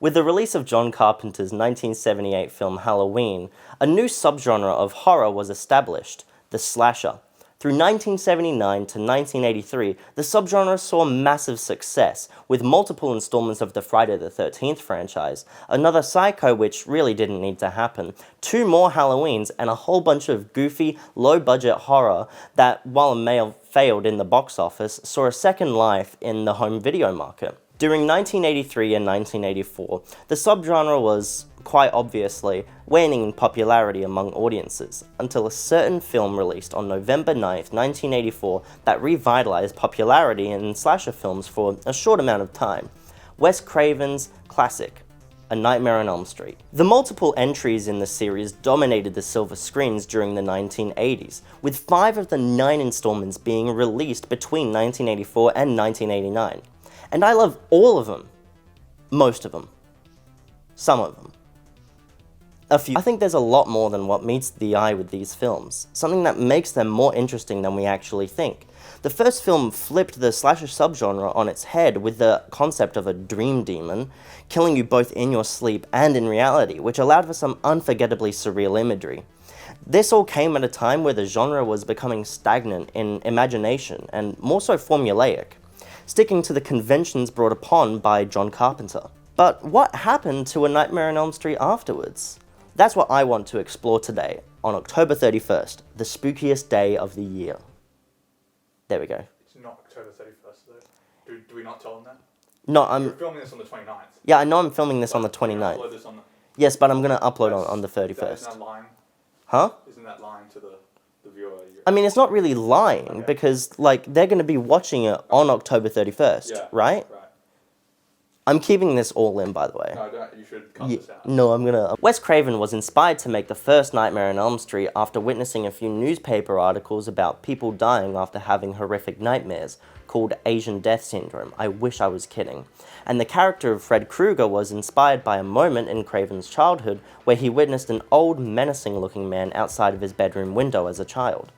With the release of John Carpenter's 1978 film Halloween, a new subgenre of horror was established, the slasher. Through 1979 to 1983, the subgenre saw massive success, with multiple installments of the Friday the 13th franchise, another Psycho which really didn't need to happen, 2 more Halloweens, and a whole bunch of goofy, low-budget horror that, while it may have failed in the box office, saw a second life in the home video market. During 1983 and 1984, the subgenre was, quite obviously, waning in popularity among audiences, until a certain film released on November 9th, 1984 that revitalized popularity in slasher films for a short amount of time. Wes Craven's classic, A Nightmare on Elm Street. The multiple entries in the series dominated the silver screens during the 1980s, with 5 of the 9 installments being released between 1984 and 1989. And I love all of them. Most of them. Some of them. A few. I think there's a lot more than what meets the eye with these films, something that makes them more interesting than we actually think. The first film flipped the slasher subgenre on its head with the concept of a dream demon, killing you both in your sleep and in reality, which allowed for some unforgettably surreal imagery. This all came at a time where the genre was becoming stagnant in imagination and more so formulaic, sticking to the conventions brought upon by John Carpenter. But what happened to A Nightmare on Elm Street afterwards? That's what I want to explore today, on October 31st, the spookiest day of the year. There we go. It's not October 31st though. Do we not tell them that? No, You're filming this on the 29th. Yeah, I know I'm filming this on the 29th. Upload this on the... Yes, but I'm going to upload on the 31st. Isn't that lying? Huh? Isn't that lying to the viewer? I mean, it's not really lying, because, like, they're going to be watching it on October 31st, right? I'm keeping this all in, by the way. No, you should cut this out. No, I'm gonna... Wes Craven was inspired to make the first Nightmare on Elm Street after witnessing a few newspaper articles about people dying after having horrific nightmares, called Asian Death Syndrome. I wish I was kidding. And the character of Fred Krueger was inspired by a moment in Craven's childhood where he witnessed an old, menacing-looking man outside of his bedroom window as a child.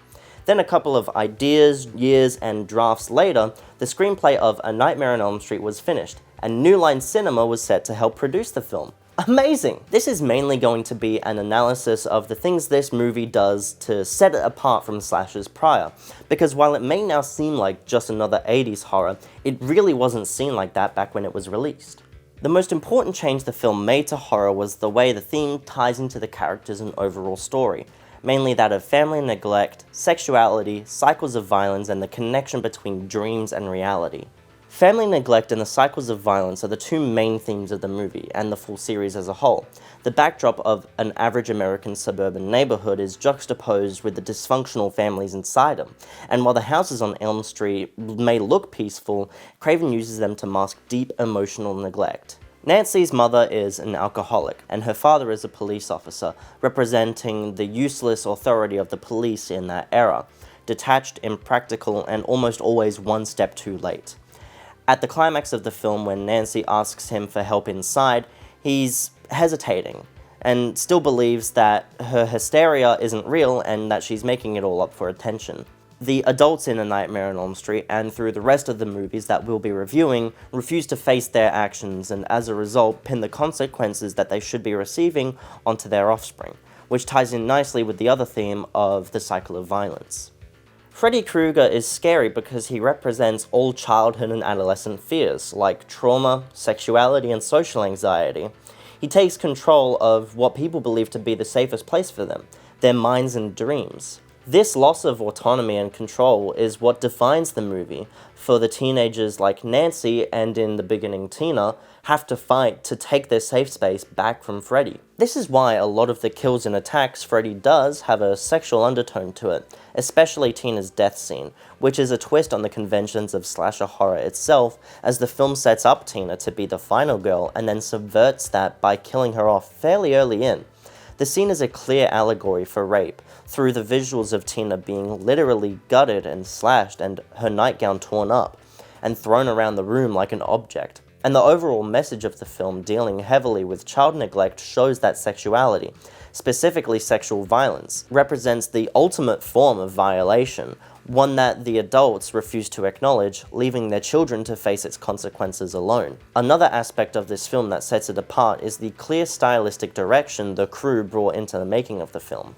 Then a couple of ideas, years, and drafts later, the screenplay of A Nightmare on Elm Street was finished, and New Line Cinema was set to help produce the film. Amazing! This is mainly going to be an analysis of the things this movie does to set it apart from slashers prior, because while it may now seem like just another 80s horror, it really wasn't seen like that back when it was released. The most important change the film made to horror was the way the theme ties into the characters and overall story, mainly that of family neglect, sexuality, cycles of violence, and the connection between dreams and reality. Family neglect and the cycles of violence are the 2 main themes of the movie, and the full series as a whole. The backdrop of an average American suburban neighborhood is juxtaposed with the dysfunctional families inside them, and while the houses on Elm Street may look peaceful, Craven uses them to mask deep emotional neglect. Nancy's mother is an alcoholic, and her father is a police officer, representing the useless authority of the police in that era, detached, impractical, and almost always one step too late. At the climax of the film, when Nancy asks him for help inside, he's hesitating, and still believes that her hysteria isn't real and that she's making it all up for attention. The adults in A Nightmare on Elm Street, and through the rest of the movies that we'll be reviewing, refuse to face their actions and as a result pin the consequences that they should be receiving onto their offspring, which ties in nicely with the other theme of the cycle of violence. Freddy Krueger is scary because he represents all childhood and adolescent fears, like trauma, sexuality, and social anxiety. He takes control of what people believe to be the safest place for them, their minds and dreams. This loss of autonomy and control is what defines the movie, for the teenagers like Nancy, and in the beginning Tina, have to fight to take their safe space back from Freddy. This is why a lot of the kills and attacks Freddy does have a sexual undertone to it, especially Tina's death scene, which is a twist on the conventions of slasher horror itself, as the film sets up Tina to be the final girl and then subverts that by killing her off fairly early in. The scene is a clear allegory for rape, through the visuals of Tina being literally gutted and slashed and her nightgown torn up, and thrown around the room like an object. And the overall message of the film, dealing heavily with child neglect, shows that sexuality, specifically sexual violence, represents the ultimate form of violation, one that the adults refuse to acknowledge, leaving their children to face its consequences alone. Another aspect of this film that sets it apart is the clear stylistic direction the crew brought into the making of the film.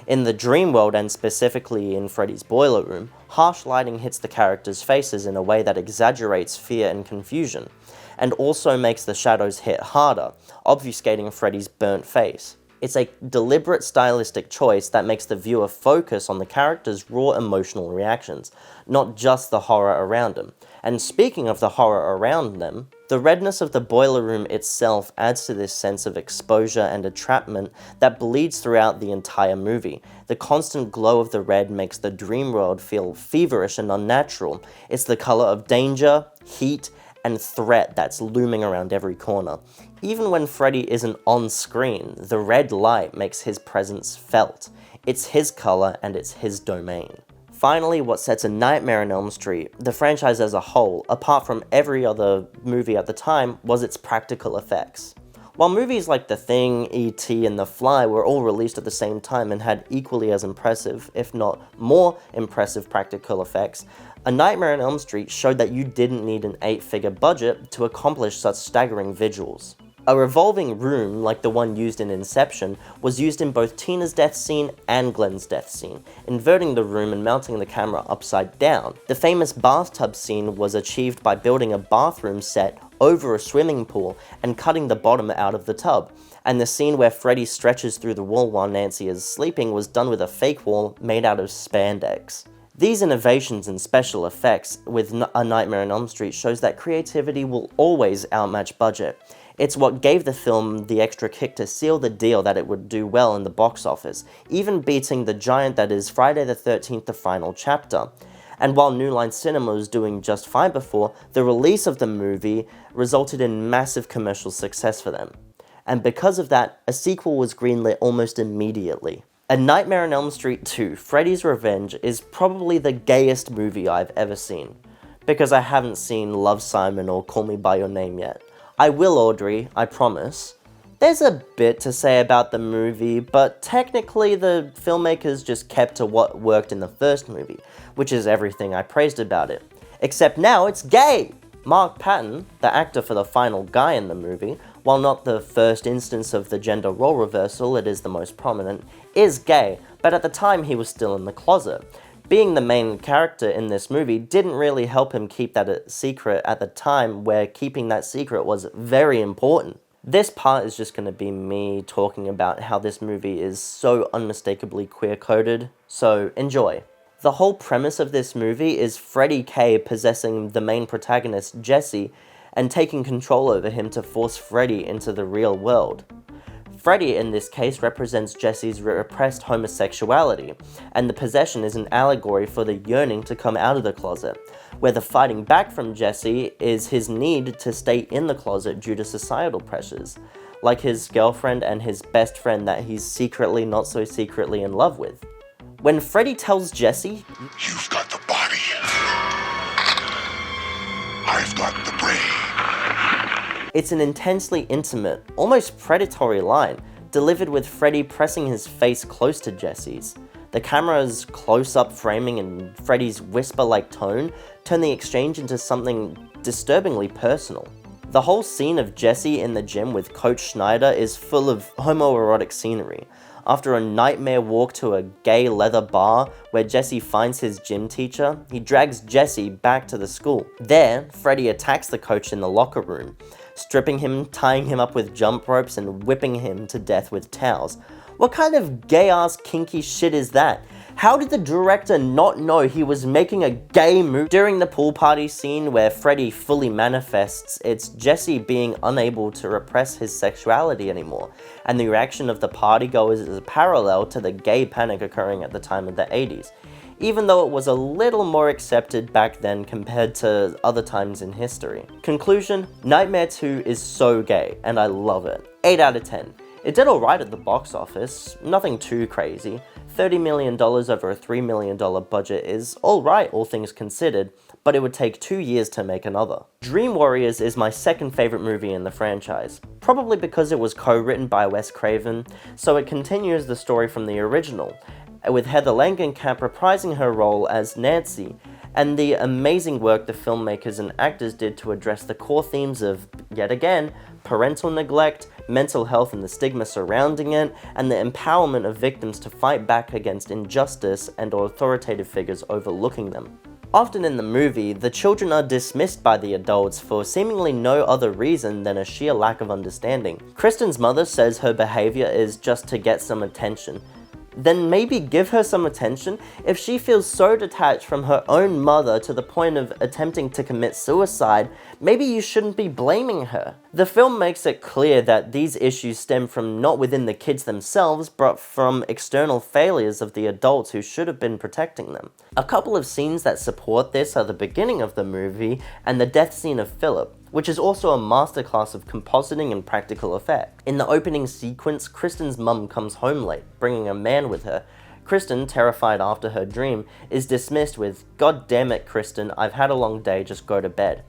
In the dream world, and specifically in Freddy's boiler room, harsh lighting hits the characters' faces in a way that exaggerates fear and confusion, and also makes the shadows hit harder, obfuscating Freddy's burnt face. It's a deliberate stylistic choice that makes the viewer focus on the character's raw emotional reactions, not just the horror around them. And speaking of the horror around them, the redness of the boiler room itself adds to this sense of exposure and entrapment that bleeds throughout the entire movie. The constant glow of the red makes the dream world feel feverish and unnatural. It's the color of danger, heat, and threat that's looming around every corner. Even when Freddy isn't on screen, the red light makes his presence felt. It's his color and it's his domain. Finally, what sets A Nightmare on Elm Street, the franchise as a whole, apart from every other movie at the time, was its practical effects. While movies like The Thing, E.T., and The Fly were all released at the same time and had equally as impressive, if not more impressive practical effects, A Nightmare on Elm Street showed that you didn't need an 8-figure budget to accomplish such staggering visuals. A revolving room, like the one used in Inception, was used in both Tina's death scene and Glenn's death scene, inverting the room and mounting the camera upside down. The famous bathtub scene was achieved by building a bathroom set over a swimming pool and cutting the bottom out of the tub. And the scene where Freddy stretches through the wall while Nancy is sleeping was done with a fake wall made out of spandex. These innovations in special effects with A Nightmare on Elm Street shows that creativity will always outmatch budget. It's what gave the film the extra kick to seal the deal that it would do well in the box office, even beating the giant that is Friday the 13th: The Final Chapter. And while New Line Cinema was doing just fine before, the release of the movie resulted in massive commercial success for them. And because of that, a sequel was greenlit almost immediately. A Nightmare on Elm Street 2: Freddy's Revenge is probably the gayest movie I've ever seen, because I haven't seen Love, Simon or Call Me By Your Name yet. I will, Audrey, I promise. There's a bit to say about the movie, but technically the filmmakers just kept to what worked in the first movie, which is everything I praised about it. Except now it's gay! Mark Patton, the actor for the final guy in the movie, while not the first instance of the gender role reversal, it is the most prominent, is gay, but at the time he was still in the closet. Being the main character in this movie didn't really help him keep that a secret at the time where keeping that secret was very important. This part is just going to be me talking about how this movie is so unmistakably queer-coded, so enjoy. The whole premise of this movie is Freddy K possessing the main protagonist, Jesse, and taking control over him to force Freddy into the real world. Freddy, in this case, represents Jesse's repressed homosexuality, and the possession is an allegory for the yearning to come out of the closet, where the fighting back from Jesse is his need to stay in the closet due to societal pressures, like his girlfriend and his best friend that he's secretly, not so secretly in love with. When Freddy tells Jesse, "You've got the body. I've got the brain." it's an intensely intimate, almost predatory line, delivered with Freddy pressing his face close to Jesse's. The camera's close-up framing and Freddy's whisper-like tone turn the exchange into something disturbingly personal. The whole scene of Jesse in the gym with Coach Schneider is full of homoerotic scenery. After a nightmare walk to a gay leather bar where Jesse finds his gym teacher, he drags Jesse back to the school. There, Freddy attacks the coach in the locker room, stripping him, tying him up with jump ropes, and whipping him to death with towels. What kind of gay-ass kinky shit is that? How did the director not know he was making a gay movie? During the pool party scene where Freddy fully manifests, it's Jesse being unable to repress his sexuality anymore, and the reaction of the partygoers is a parallel to the gay panic occurring at the time of the 80s, even though it was a little more accepted back then compared to other times in history. Conclusion, Nightmare 2 is so gay, and I love it. 8 out of 10. It did alright at the box office, nothing too crazy. $30 million over a $3 million budget is alright, all things considered, but it would take 2 years to make another. Dream Warriors is my second favorite movie in the franchise, probably because it was co-written by Wes Craven, so it continues the story from the original. with Heather Langenkamp reprising her role as Nancy, and the amazing work the filmmakers and actors did to address the core themes of, yet again, parental neglect, mental health and the stigma surrounding it, and the empowerment of victims to fight back against injustice and authoritative figures overlooking them. Often in the movie, the children are dismissed by the adults for seemingly no other reason than a sheer lack of understanding. Kristen's mother says her behavior is just to get some attention. Then maybe give her some attention. If she feels so detached from her own mother to the point of attempting to commit suicide, maybe you shouldn't be blaming her. The film makes it clear that these issues stem from not within the kids themselves, but from external failures of the adults who should have been protecting them. A couple of scenes that support this are the beginning of the movie and the death scene of Philip, which is also a masterclass of compositing and practical effect. In the opening sequence, Kristen's mum comes home late, bringing a man with her. Kristen, terrified after her dream, is dismissed with, "God damn it, Kristen, I've had a long day, just go to bed."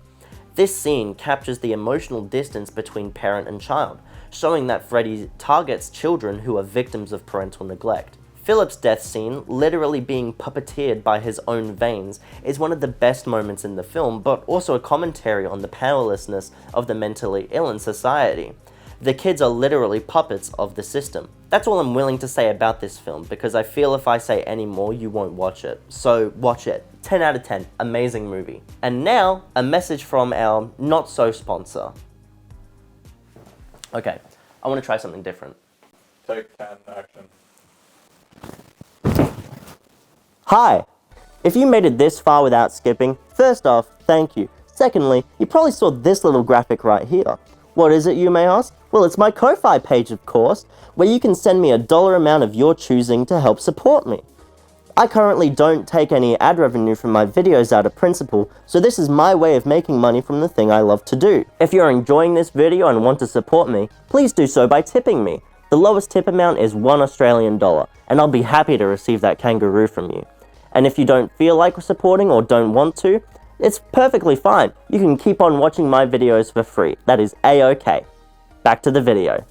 This scene captures the emotional distance between parent and child, showing that Freddy targets children who are victims of parental neglect. Philip's death scene, literally being puppeteered by his own veins, is one of the best moments in the film, but also a commentary on the powerlessness of the mentally ill in society. The kids are literally puppets of the system. That's all I'm willing to say about this film, because I feel if I say any more, you won't watch it. So watch it. 10 out of 10. Amazing movie. And now, a message from our not-so sponsor. Okay, I want to try something different. Take 10, action. Hi! If you made it this far without skipping, first off, thank you. Secondly, you probably saw this little graphic right here. What is it, you may ask? Well, it's my Ko-Fi page, of course, where you can send me a dollar amount of your choosing to help support me. I currently don't take any ad revenue from my videos out of principle, so this is my way of making money from the thing I love to do. If you're enjoying this video and want to support me, please do so by tipping me. The lowest tip amount is $1 Australian, and I'll be happy to receive that kangaroo from you. And if you don't feel like supporting or don't want to, it's perfectly fine. You can keep on watching my videos for free. That is A-OK. Back to the video.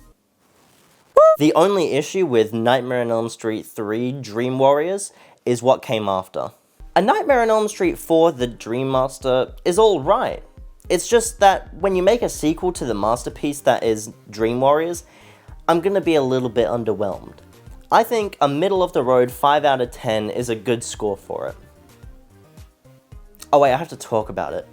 The only issue with Nightmare on Elm Street 3 Dream Warriors is what came after. A Nightmare on Elm Street 4 The Dream Master is alright. It's just that when you make a sequel to the masterpiece that is Dream Warriors, I'm gonna be a little bit underwhelmed. I think a middle-of-the-road 5 out of 10 is a good score for it. Oh wait, I have to talk about it.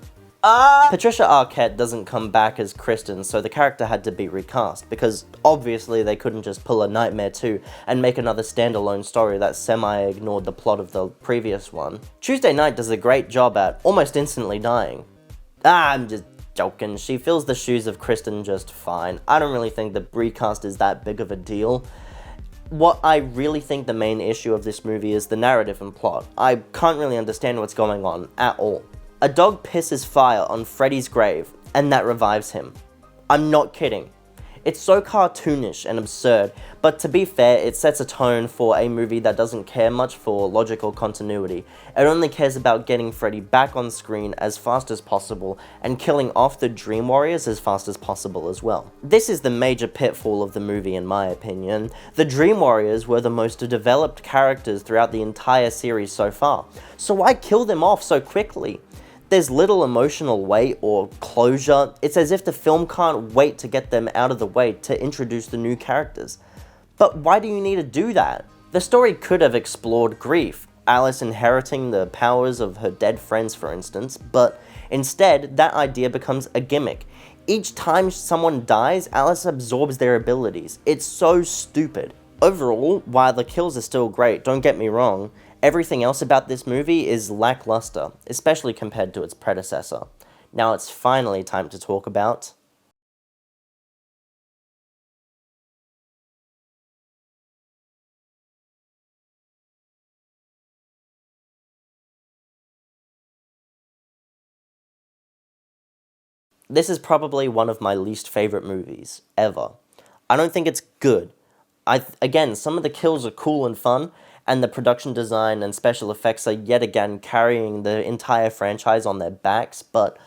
Patricia Arquette doesn't come back as Kristen, so the character had to be recast, because obviously they couldn't just pull a Nightmare 2 and make another standalone story that semi-ignored the plot of the previous one. Tuesday Night does a great job at almost instantly dying. I'm just joking, she fills the shoes of Kristen just fine. I don't really think the recast is that big of a deal. What I really think the main issue of this movie is the narrative and plot. I can't really understand what's going on at all. A dog pisses fire on Freddy's grave, and that revives him. I'm not kidding. It's so cartoonish and absurd, but to be fair, it sets a tone for a movie that doesn't care much for logical continuity. It only cares about getting Freddy back on screen as fast as possible, and killing off the Dream Warriors as fast as possible as well. This is the major pitfall of the movie in my opinion. The Dream Warriors were the most developed characters throughout the entire series so far, so why kill them off so quickly? There's little emotional weight or closure. It's as if the film can't wait to get them out of the way to introduce the new characters. But why do you need to do that? The story could have explored grief, Alice inheriting the powers of her dead friends for instance, but instead that idea becomes a gimmick. Each time someone dies, Alice absorbs their abilities. It's so stupid. Overall, while the kills are still great, don't get me wrong, everything else about this movie is lackluster, especially compared to its predecessor. Now it's finally time to talk about this is probably one of my least favorite movies, ever. I don't think it's good. Again, some of the kills are cool and fun, and the production design and special effects are yet again carrying the entire franchise on their backs, but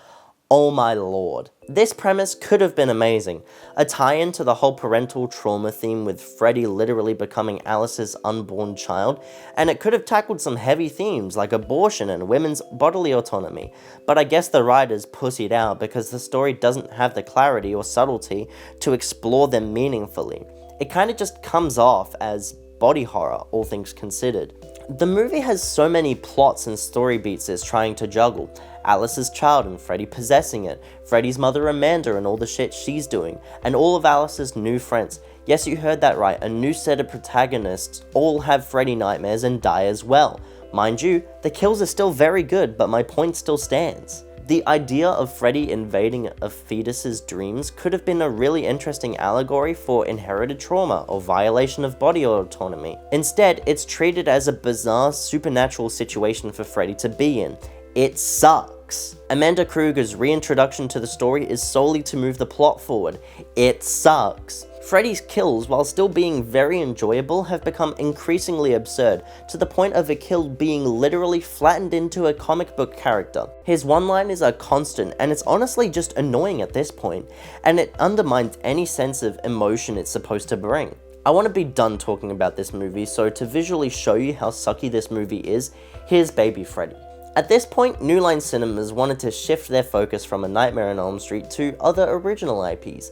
Oh my lord. This premise could have been amazing. A tie-in to the whole parental trauma theme with Freddy literally becoming Alice's unborn child, and it could have tackled some heavy themes like abortion and women's bodily autonomy, but I guess the writers pussied out because the story doesn't have the clarity or subtlety to explore them meaningfully. It kinda just comes off as body horror, all things considered. The movie has so many plots and story beats it's trying to juggle. Alice's child and Freddy possessing it, Freddy's mother Amanda and all the shit she's doing, and all of Alice's new friends. Yes, you heard that right, a new set of protagonists all have Freddy nightmares and die as well. Mind you, the kills are still very good, but my point still stands. The idea of Freddy invading a fetus's dreams could have been a really interesting allegory for inherited trauma or violation of body autonomy. Instead, it's treated as a bizarre supernatural situation for Freddy to be in. It sucks. Amanda Kruger's reintroduction to the story is solely to move the plot forward. It sucks. Freddy's kills, while still being very enjoyable, have become increasingly absurd, to the point of a kill being literally flattened into a comic book character. His one-liners are constant, and it's honestly just annoying at this point, and it undermines any sense of emotion it's supposed to bring. I want to be done talking about this movie, so to visually show you how sucky this movie is, here's Baby Freddy. At this point, New Line Cinemas wanted to shift their focus from A Nightmare on Elm Street to other original IPs.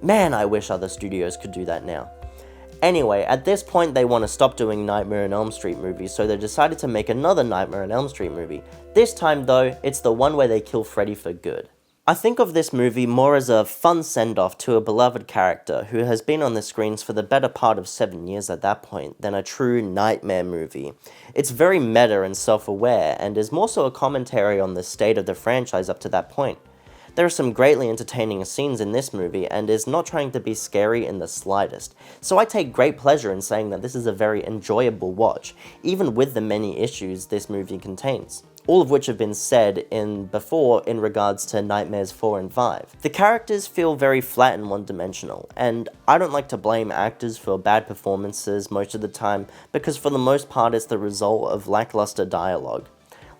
Man, I wish other studios could do that now. Anyway, at this point they want to stop doing Nightmare on Elm Street movies, so they decided to make another Nightmare on Elm Street movie. This time though, it's the one where they kill Freddy for good. I think of this movie more as a fun send-off to a beloved character who has been on the screens for the better part of 7 years at that point than a true nightmare movie. It's very meta and self-aware, and is more so a commentary on the state of the franchise up to that point. There are some greatly entertaining scenes in this movie, and is not trying to be scary in the slightest, so I take great pleasure in saying that this is a very enjoyable watch, even with the many issues this movie contains. All of which have been said before in regards to Nightmares 4 and 5. The characters feel very flat and one-dimensional, and I don't like to blame actors for bad performances most of the time, because for the most part it's the result of lackluster dialogue.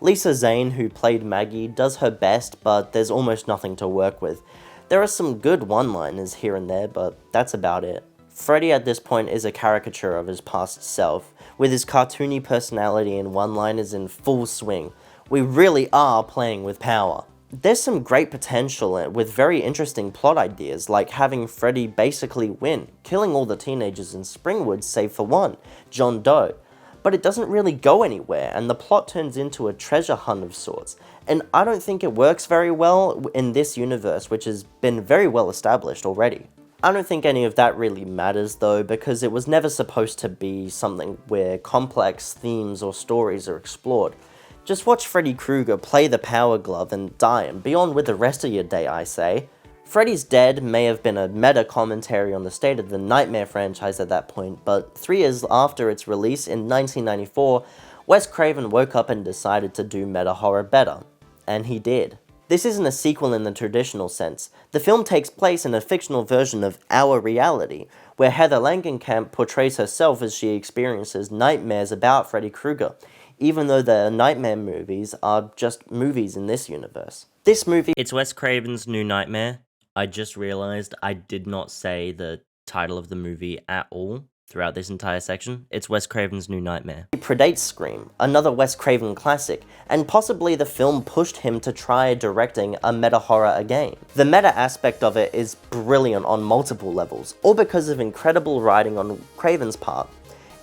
Lisa Zane, who played Maggie, does her best, but there's almost nothing to work with. There are some good one-liners here and there, but that's about it. Freddy at this point is a caricature of his past self, with his cartoony personality and one-liners in full swing. We really are playing with power. There's some great potential with very interesting plot ideas, like having Freddy basically win, killing all the teenagers in Springwood save for one, John Doe. But it doesn't really go anywhere, and the plot turns into a treasure hunt of sorts, and I don't think it works very well in this universe, which has been very well established already. I don't think any of that really matters though, because it was never supposed to be something where complex themes or stories are explored. Just watch Freddy Krueger play the power glove and die, and be on with the rest of your day, I say. Freddy's Dead may have been a meta commentary on the state of the Nightmare franchise at that point, but 3 years after its release in 1994, Wes Craven woke up and decided to do meta horror better. And he did. This isn't a sequel in the traditional sense. The film takes place in a fictional version of our reality, where Heather Langenkamp portrays herself as she experiences nightmares about Freddy Krueger, even though the Nightmare movies are just movies in this universe. This movie... It's Wes Craven's New Nightmare. I just realized I did not say the title of the movie at all throughout this entire section. It's Wes Craven's New Nightmare. It predates Scream, another Wes Craven classic, and possibly the film pushed him to try directing a meta horror again. The meta aspect of it is brilliant on multiple levels, all because of incredible writing on Craven's part.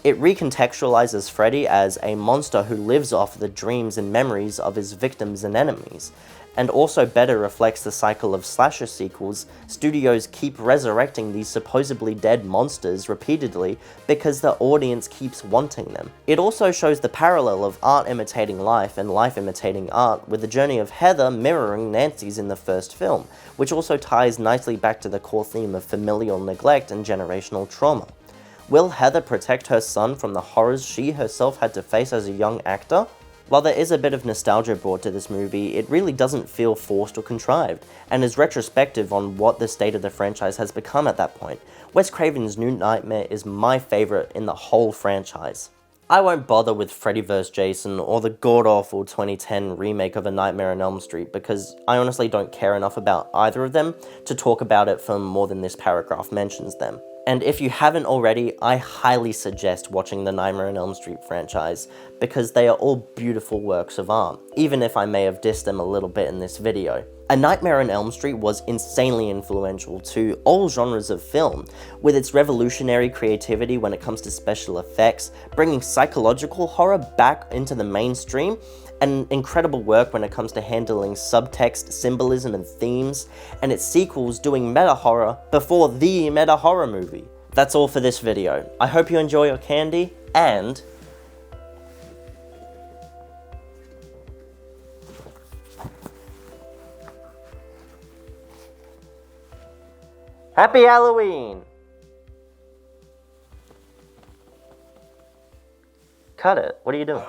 It recontextualizes Freddy as a monster who lives off the dreams and memories of his victims and enemies, and also better reflects the cycle of slasher sequels. Studios keep resurrecting these supposedly dead monsters repeatedly because the audience keeps wanting them. It also shows the parallel of art imitating life and life imitating art, with the journey of Heather mirroring Nancy's in the first film, which also ties nicely back to the core theme of familial neglect and generational trauma. Will Heather protect her son from the horrors she herself had to face as a young actor? While there is a bit of nostalgia brought to this movie, it really doesn't feel forced or contrived, and is retrospective on what the state of the franchise has become at that point. Wes Craven's New Nightmare is my favourite in the whole franchise. I won't bother with Freddy vs. Jason or the god-awful 2010 remake of A Nightmare on Elm Street because I honestly don't care enough about either of them to talk about it for more than this paragraph mentions them. And if you haven't already, I highly suggest watching the Nightmare on Elm Street franchise because they are all beautiful works of art, even if I may have dissed them a little bit in this video. A Nightmare on Elm Street was insanely influential to all genres of film, with its revolutionary creativity when it comes to special effects, bringing psychological horror back into the mainstream, and incredible work when it comes to handling subtext, symbolism, and themes, and its sequels doing meta-horror before the meta-horror movie. That's all for this video. I hope you enjoy your candy, and Happy Halloween! Cut it. What are you doing?